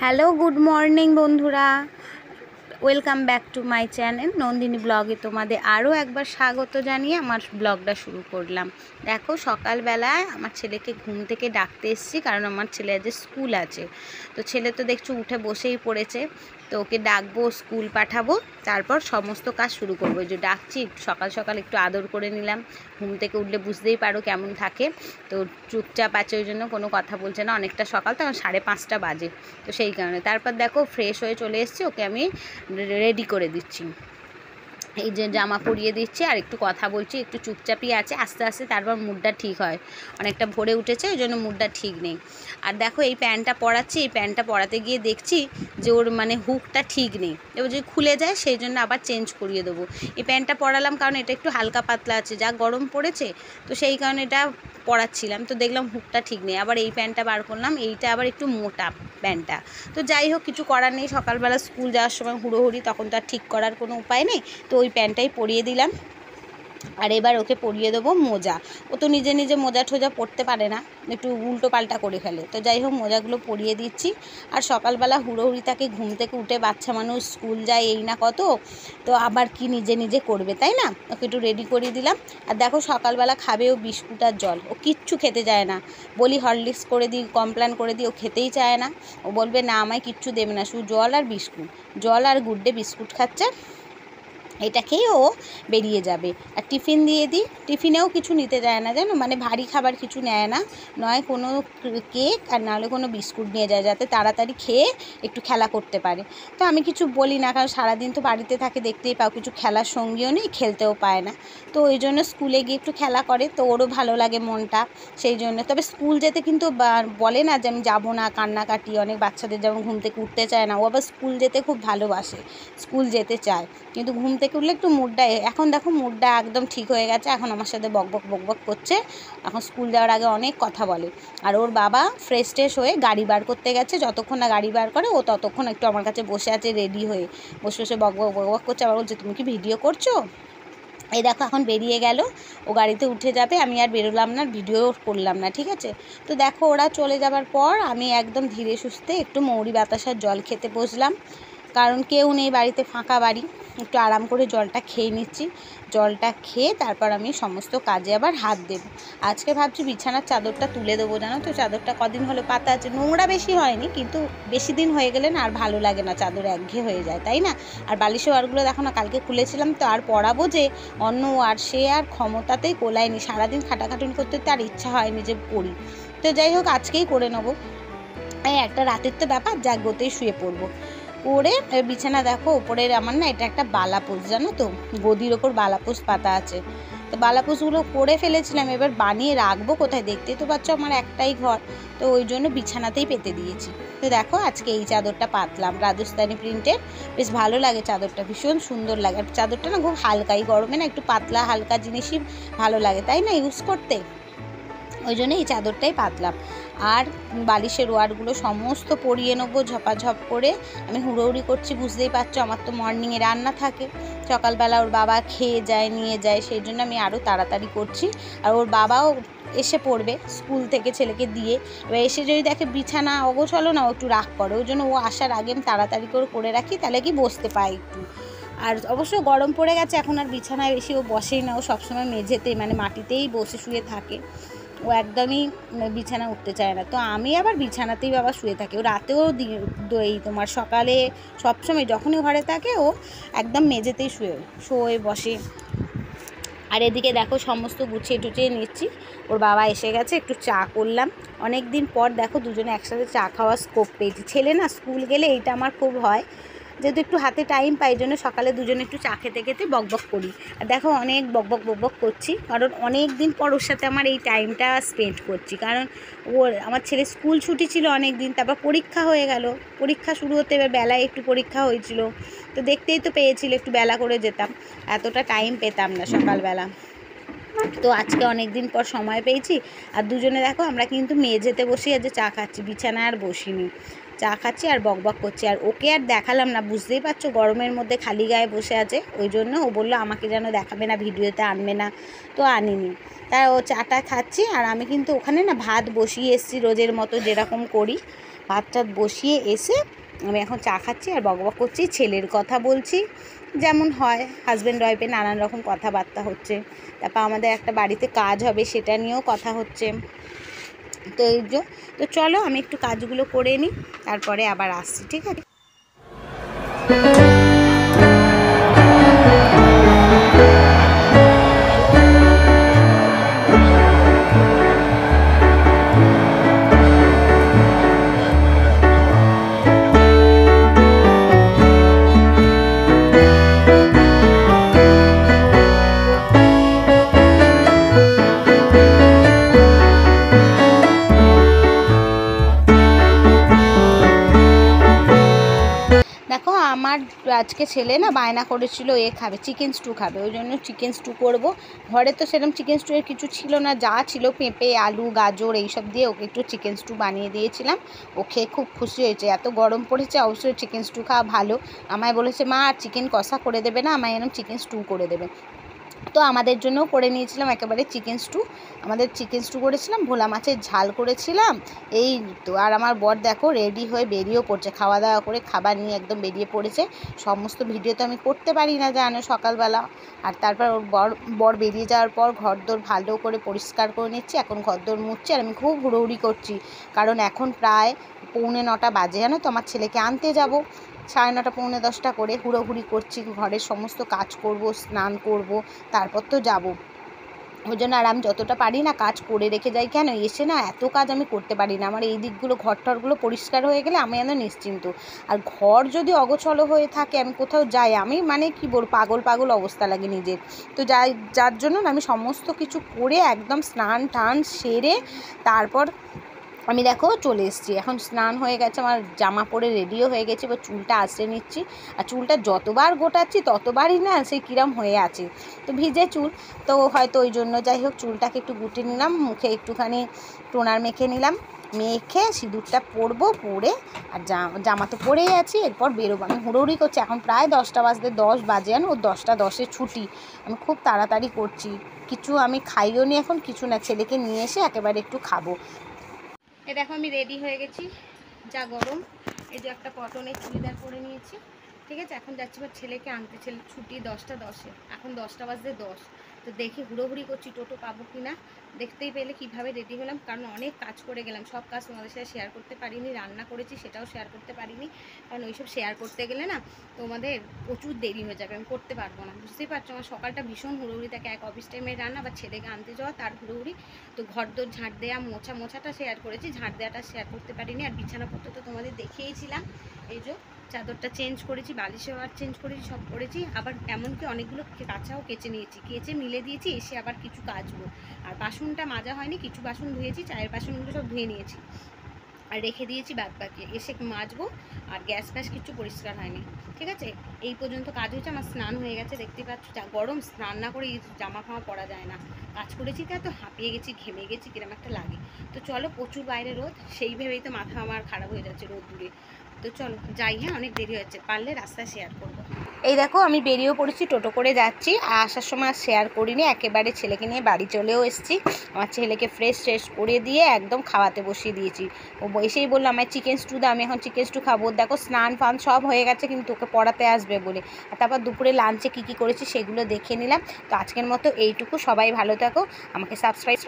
Hello, good morning বন্ধুরা। Welcome back to my channel Nandini ব্লগে তোমাদের আরও একবার স্বাগত জানিয়ে আমার ব্লগটা শুরু করলাম। দেখো, সকালবেলায় আমার ছেলেকে ঘুম থেকে ডাকতে এসেছি, কারণ আমার ছেলে আজ স্কুল আছে। তো ছেলে তো দেখছো উঠে বসেই পড়েছে, তো ওকে ডাকবো, স্কুল পাঠাবো, তারপর সমস্ত কাজ শুরু করবো। এই যে ডাকছি, সকাল সকাল একটু আদর করে নিলাম। ঘুম থেকে উঠলে বুঝতেই পারো কেমন থাকে, তো চুপচাপ আছে, ওই জন্য কোনো কথা বলছে না। অনেকটা সকাল, তখন 5:30 বাজে, তো সেই কারণে। তারপর দেখো ফ্রেশ হয়ে চলে এসেছি, ওকে আমি রেডি করে দিচ্ছি। এই যে জামা পরিয়ে দিচ্ছি আর একটু কথা বলছি, একটু চুপচাপই আছে, আস্তে আস্তে তারপর মুডটা ঠিক হয়। অনেকটা ভরে উঠেছে, ওই জন্য মুডটা ঠিক নেই। আর দেখো এই প্যান্টটা পরাচ্ছি, এই প্যান্টটা পরাতে গিয়ে দেখছি যে ওর হুকটা ঠিক নেই, এবার যদি খুলে যায় সেই জন্য আবার চেঞ্জ করিয়ে দেবো। এই প্যান্টটা পরালাম কারণ এটা একটু হালকা পাতলা আছে, যা গরম পড়েছে, তো সেই কারণে এটা পরাচ্ছিলাম। তো দেখলাম হুকটা ঠিক নেই, আবার এই প্যান্টটা বার করলাম, এইটা আবার একটু মোটা প্যান্টটা। তো যাই হোক, কিছু করার নেই, সকালবেলা স্কুল যাওয়ার সময় হুড়োহুড়ি, তখন তো আর ঠিক করার কোনো উপায় নেই। তো ওই প্যান্টটাই পরিয়ে দিলাম। আর এবার ওকে পরিয়ে দেবো মোজা। ও তো নিজে নিজে মোজা ঠোজা পরতে পারে না, একটু উল্টো পাল্টা করে ফেলে। তো যাই হোক, মোজাগুলো পরিয়ে দিচ্ছি। আর সকালবেলা হুড়োহুড়ি থাকে, ঘুম থেকে উঠে বাচ্চা মানুষ স্কুল যায় এই না কত, তো আবার কি নিজে নিজে করবে, তাই না? ওকে একটু রেডি করিয়ে দিলাম। আর দেখো সকালবেলা খাবে ও বিস্কুট আর জল, ও কিচ্ছু খেতে চায় না। বলি হরলিক্স করে দিই, কমপ্ল্যান করে দিই, ও খেতেই চায় না। ও বলবে না, আমায় কিচ্ছু দেবে না, শুধু জল আর বিস্কুট, জল আর গুড ডে বিস্কুট খাচ্ছে, এটা খেয়ে ও বেরিয়ে যাবে। আর টিফিন দিয়ে দিই, টিফিনেও কিছু নিতে যায় না জানো, মানে ভারী খাবার কিছু নেয় না, নয় কোনো কেক আর নাহলে কোনো বিস্কুট নিয়ে যায়, যাতে তাড়াতাড়ি খেয়ে একটু খেলা করতে পারে। তো আমি কিছু বলি না, কারণ সারাদিন তো বাড়িতে থাকে, দেখতেই পাও, কিছু খেলার সঙ্গীও নেই, খেলতেও পায় না। তো ওই জন্য স্কুলে গিয়ে একটু খেলা করে, তো ওরও ভালো লাগে মনটা, সেই জন্য। তবে স্কুল যেতে কিন্তু বলে না যে আমি যাবো না, কান্নাকাটি, অনেক বাচ্চাদের যেমন ঘুম থেকে উঠতে চায় না, ও আবার স্কুল যেতে খুব ভালোবাসে, স্কুল যেতে চায়, কিন্তু ঘুম থেকে উঠলে একটু মুডটা, এখন দেখো মুডটা একদম ঠিক হয়ে গেছে, এখন আমার সাথে বকবক বকবক করছে, এখন স্কুল যাওয়ার আগে অনেক কথা বলে। আর ওর বাবা ফ্রেশ ট্রেশ হয়ে গাড়ি বার করতে গেছে, যতক্ষণ না গাড়ি বার করে ও ততক্ষণ একটু আমার কাছে বসে আছে রেডি হয়ে, বসে বসে বকবক বকবক করছে। আবার বলছে, তুমি কি ভিডিও করছো? এই দেখো এখন বেরিয়ে গেল, ও গাড়িতে উঠে যাবে, আমি আর বেরোলাম না, ভিডিও করলাম না, ঠিক আছে? তো দেখো ওরা চলে যাবার পর আমি একদম ধীরে সুস্থে একটু মৌরি বাতাসার জল খেতে বসলাম, কারণ কেউ নেই বাড়িতে, ফাঁকা বাড়ি, একটু আরাম করে জলটা খেয়ে নিচ্ছি। জলটা খেয়ে তারপর আমি সমস্ত কাজে আবার হাত দেব। আজকে ভাবছি বিছানার চাদরটা তুলে দেবো, জানো তো, চাদরটা কদিন হলো পাতা আছে, নোংরা বেশি হয়নি, কিন্তু বেশি দিন হয়ে গেলে না আর ভালো লাগে না, চাদর একঘেয়ে হয়ে যায়, তাই না? আর বালিশের ওয়ারগুলো দেখো না, কালকে খুলেছিলাম, তো আর পরাবো যে অন্য আর, সে আর ক্ষমতাতেই কোলায়নি, সারাদিন খাটাখাটুনি করতে আর ইচ্ছা হয়নি যে পড়ি। তো যাই হোক, আজকেই করে নেবো, এই একটা রাতের তো ব্যাপার, জাগ্রতেই শুয়ে পড়বো। করে বিছানা দেখো, ওপরের আমার না এটা একটা বালাপোষ, জানো তো, গদির ওপর বালাপোষ পাতা আছে, তো বালাপোষগুলো করে ফেলেছিলাম, এবার বানিয়ে রাখবো কোথায়, দেখতেই তো পাচ্ছ আমার একটাই ঘর, তো ওই জন্য বিছানাতেই পেতে দিয়েছি। তো দেখো আজকে এই চাদরটা পাতলাম, রাজস্থানি প্রিন্টের, বেশ ভালো লাগে চাদরটা, ভীষণ সুন্দর লাগে। আর চাদরটা না খুব হালকাই, গরমে না একটু পাতলা হালকা জিনিসই ভালো লাগে, তাই না, ইউজ করতে, ওই জন্য এই চাদরটাই পাতলাম। আর বালিশের ওয়ারগুলো সমস্ত পরিয়ে নেবো ঝপাঝপ করে। আমি হুড়োহুড়ি করছি, বুঝতেই পারছো, আমার তো মর্নিংয়ে রান্না থাকে, সকালবেলা ওর বাবা খেয়ে যায়, নিয়ে যায়, সেই জন্য আমি আরও তাড়াতাড়ি করছি। আর ওর বাবাও এসে পড়বে স্কুল থেকে ছেলেকে দিয়ে, এবার এসে যদি দেখে বিছানা অগোছালো না, ও একটু রাগ করে, ওই জন্য ও আসার আগে আমি তাড়াতাড়ি করে রাখি, তাহলে কি বসতে পাই একটু। আর অবশ্য গরম পড়ে গেছে, এখন আর বিছানায় বেশি ও বসেই না, ও সবসময় মেঝেতেই, মানে মাটিতেই বসে শুয়ে থাকে, ও একদমই বিছানা উঠতে চায় না। তো আমি আবার বিছানাতেই বাবা শুয়ে থাকি, ও রাতেও এই তোমার সকালে সবসময় যখনই ঘরে থাকে ও একদম মেঝেতেই শোয়ে বসে। আর এদিকে দেখো সমস্ত গুছিয়ে টুচিয়ে নিচ্ছি, ওর বাবা এসে গেছে, একটু চা করলাম, অনেক দিন পর দেখো দুজনে একসাথে চা খাওয়ার স্কোপ পেয়েছি। ছেলে না স্কুল গেলে এইটা আমার খুব হয়, যেহেতু একটু হাতে টাইম পাই, জন্য সকালে দুজনে একটু চা খেতে খেতে বকবক করি। আর দেখো অনেক বকবক করছি, কারণ অনেক দিন পর ওর সাথে আমার এই টাইমটা স্পেন্ড করছি, কারণ আমার ছেলে স্কুল ছুটি ছিল অনেক দিন, তারপর পরীক্ষা হয়ে গেল, পরীক্ষা শুরু হতে এবার বেলায় একটু পরীক্ষা হয়েছিল, তো দেখতেই তো পেয়েছিল, একটু বেলা করে যেতাম, এতটা টাইম পেতাম না সকালবেলা। তো আজকে অনেক দিন পর সময় পেয়েছি। আর দুজনে দেখো আমরা কিন্তু মেঝেতে বসে আজ চা খাচ্ছি, বিছানায় আর বসিনি, চা খাচ্ছি আর বকবক করছি। আর ওকে আর দেখালাম না, বুঝতেই পারছো গরমের মধ্যে খালি গায়ে বসে আছে, ওই জন্য ও বললো আমাকে যেন দেখাবে না, ভিডিওতে আনবে না, তো আনিনি। তাই ও চাটা খাচ্ছি, আর আমি কিন্তু ওখানে না ভাত বসিয়ে এসেছি, রোজের মতো যেরকম করি ভাত টাত বসিয়ে এসে আমি এখন চা খাচ্ছি আর বকবক করছি, ছেলের কথা বলছি, যেমন হয় হাজব্যান্ড ওয়াইফে নানান রকম কথাবার্তা হচ্ছে। তারপর আমাদের একটা বাড়িতে কাজ হবে, সেটা নিয়েও কথা হচ্ছে। তো এই যে, তো চলো আমি একটু কাজগুলো করে নিই, তারপরে আবার আসছি, ঠিক আছে। দেখো আমার আজকে ছেলে না বায়না করেছিল খাবে, চিকেন স্টু খাবে, ওই জন্য চিকেন স্টু করবো। ঘরে তো সেরকম চিকেন স্টু এর কিছু ছিল না, যা ছিল পেঁপে আলু গাজর এইসব দিয়ে ওকে একটু চিকেন স্টু বানিয়ে দিয়েছিলাম। ও খেয়ে খুব খুশি হয়েছে, এত গরম পড়েছে অবশ্যই চিকেন স্টু খাওয়া ভালো। আমায় বলেছে মা আর চিকেন কষা করে দেবে না, আমায় এরকম চিকেন স্টু করে দেবে। তো আমাদের জন্যও করে নিয়েছিলাম একেবারে চিকেন স্টু। আমাদের চিকেন স্টু করেছিলাম, ভোলা মাছের ঝাল করেছিলাম, এই তো। আর আমার বর দেখো রেডি হয়ে বেরিয়েও পড়ছে, খাওয়া দাওয়া করে খাবার নিয়ে একদম বেরিয়ে পড়েছে। সমস্ত ভিডিও তো আমি করতে পারি না জানো সকালবেলা। আর তারপর ওর বর বেরিয়ে যাওয়ার পর ঘরদোর ভালো করে পরিষ্কার করে নিচ্ছি, এখন ঘরদোর মুছছি। আর আমি খুব হুড়োহুড়ি করছি, কারণ এখন প্রায় 8:45 বাজে, জানো তো। আমার ছেলেকে আনতে যাব 9:30 9:45 করে, হুড়োহুড়ি করছি, ঘরের সমস্ত কাজ করব, স্নান করব, তারপর তো যাব। ওই জন্য আর আমি যতটা পারি না কাজ করে রেখে যাই, কেন এসে না এত কাজ আমি করতে পারি না। আমার এই দিকগুলো ঘরটরগুলো পরিষ্কার হয়ে গেলে আমি যেন নিশ্চিন্ত। আর ঘর যদি অগোছলো হয়ে থাকে, আমি কোথাও যাই, আমি মানে কি বলবো পাগল পাগল অবস্থা লাগে নিজের। তো যার জন্য আমি সমস্ত কিছু করে একদম স্নান টান সেরে তারপর আমি দেখো চলে এসেছি। এখন স্নান হয়ে গেছে, আমার জামা পরে রেডিও হয়ে গেছে, এবার চুলটা আঁচড়ে নিচ্ছি। আর চুলটা যতবার গোটাচ্ছি ততবারই না সেই কিরম হয়ে আছে, তো ভিজে চুল, তো হয়তো ওই জন্য। যাই হোক, চুলটাকে একটু গুটিয়ে নিলাম, মুখে একটুখানি টোনার মেখে নিলাম, মেখে সিঁদুরটা পরবো, পরে আর জামা তো পরেই আছি, এরপর বেরোবো। আমি হুড়োহুড়ি করছি, এখন প্রায় 10টা বাজতে 10 বাজে, আর ওর 10টা 10-এ ছুটি। আমি খুব তাড়াতাড়ি করছি, কিছু আমি খাইও নি এখন, কিছু না, ছেলেকে নিয়ে এসে একেবারে একটু খাবো। এই দেখো আমি রেডি হয়ে গেছি, যা গরম। এই যে একটা কটনের চুড়িদার পরে নিয়েছি, ঠিক আছে। এখন যাচ্ছি বা ছেলেকে আনতে, ছেলে ছুটি 10টা 10-এ, এখন 10টা বাজতে 10। তো দেখি হুড়োহুড়ি করছি টোটো পাবো কি না। দেখতেই পেলে কীভাবে রেডি হলাম, কারণ অনেক কাজ করে গেলাম, সব কাজ তোমাদের সাথে শেয়ার করতে পারিনি। রান্না করেছি সেটাও শেয়ার করতে পারিনি, কারণ ওইসব শেয়ার করতে গেলে না তোমাদের প্রচুর দেরি হয়ে যাবে, আমি করতে পারবো না। বুঝতেই পারছো আমার সকালটা ভীষণ হুড়োহুড়ি থাকে, এক অফিস টাইমের রান্না বা ছেলেকে আনতে যাওয়া, তার হুড়োহুড়ি। তো ঘরদোর ঝাঁট দেওয়া মোছাটা শেয়ার করেছি, ঝাঁট দেওয়াটা শেয়ার করতে পারিনি। আর বিছানাপত্র তো তোমাদের দেখিয়েছিলাম, এই যে চাদরটা চেঞ্জ করেছি, বালিশেও আর চেঞ্জ করেছি, সব করেছি। আবার এমনকি অনেকগুলো কাঁচাও কেচে নিয়েছি, কেচে মিলে দিয়েছি, এসে আবার কিছু কাচবো। আর বাসনটা মাজা হয়নি, কিছু বাসন ধুয়েছি, চায়ের বাসনগুলো সব ধুয়ে নিয়েছি আর রেখে দিয়েছি বাদ বাকি, এসে মাজবো। আর গ্যাস ফ্যাস কিছু পরিষ্কার হয়নি, ঠিক আছে। এই পর্যন্ত কাজ হয়েছে, আমার স্নান হয়ে গেছে, দেখতে পাচ্ছ। যা গরম, স্নান না করে জামা ফামা পরা যায় না। কাজ করেছি তাই তো হাঁপিয়ে গেছি, ঘেমে গেছি, কিরম একটা লাগে। তো চলো, প্রচুর বাইরে রোদ, সেই ভেবেই তো মাথা আমার খারাপ হয়ে যাচ্ছে রোদ দূরে। তো চলো যাই, হ্যাঁ অনেক দেরি হচ্ছে, পারলে রাস্তায় শেয়ার করবো। এই দেখো আমি বেরিয়েও পড়েছি, টোটো করে যাচ্ছি। আর আসার সময় আর শেয়ার করিনি, একেবারে ছেলেকে নিয়ে বাড়ি চলেও এসেছি। আমার ছেলেকে ফ্রেশ করে দিয়ে একদম খাওয়াতে বসিয়ে দিয়েছি। ও এসেই বললো আমায় চিকেন স্টু দাও, আমি এখন চিকেন স্টু খাবো। দেখো স্নান ফান সব হয়ে গেছে, কিন্তু ওকে পড়াতে আসবে বলে। আর তারপর দুপুরে লাঞ্চে কী করেছি সেগুলো দেখে নিলাম। তো আজকের মতো এইটুকু, সবাই ভালো থাকো, আমাকে সাবস্ক্রাইব